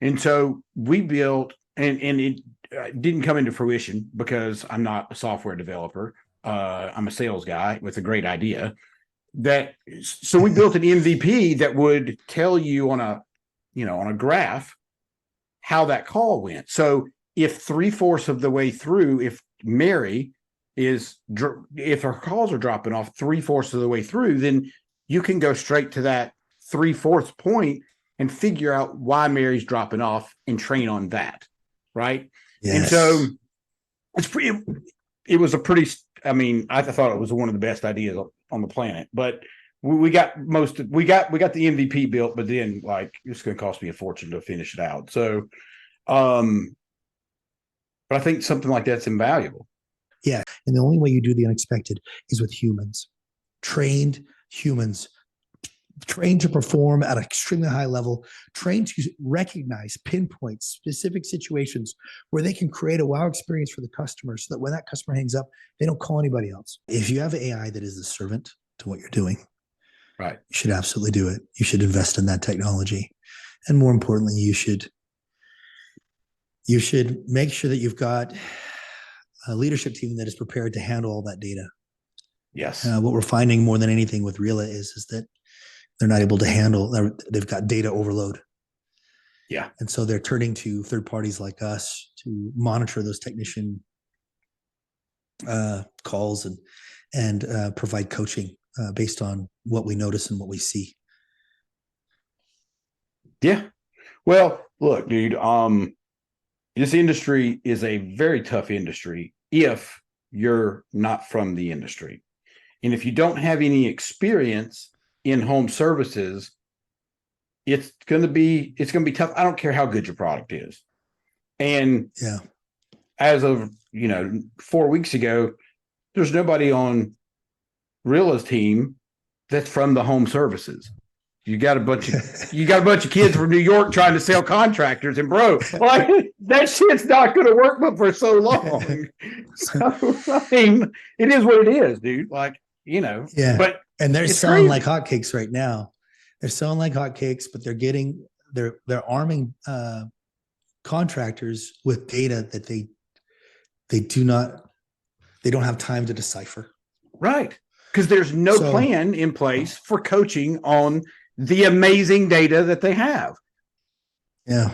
And so we built, and it didn't come into fruition because I'm not a software developer. I'm a sales guy with a great idea. So we built an MVP that would tell you on a graph how that call went. So if 3/4 of the way through, if her calls are dropping off 3/4 of the way through, then you can go straight to that 3/4 point and figure out why Mary's dropping off and train on that. Right. Yes. And so it was a pretty, I thought it was one of the best ideas on the planet, but we got the MVP built, but then it's going to cost me a fortune to finish it out. So, but I think something like that's invaluable. Yeah. And the only way you do the unexpected is with humans, trained humans, trained to perform at an extremely high level, trained to recognize, pinpoint specific situations where they can create a wow experience for the customer so that when that customer hangs up, they don't call anybody else. If you have AI that is the servant to what you're doing, right, you should absolutely do it. You should invest in that technology. And more importantly, you should make sure that you've got a leadership team that is prepared to handle all that data. Yes. What we're finding more than anything with Rela is that they're not able to handle, they've got data overload. Yeah. And so they're turning to third parties like us to monitor those technician calls and provide coaching based on what we notice and what we see. Yeah. Well, look, dude, this industry is a very tough industry if you're not from the industry. And if you don't have any experience in home services, it's going to be tough. I don't care how good your product is. And yeah, as of 4 weeks ago, there's nobody on Rela's team that's from the home services. You got a bunch of kids from New York trying to sell contractors, and bro, that shit's not going to work but for so long. So it is what it is, dude. Yeah. But they're selling like hotcakes right now. They're selling like hotcakes, but they're arming contractors with data that they don't have time to decipher. Right. Because there's no plan in place for coaching on the amazing data that they have. Yeah.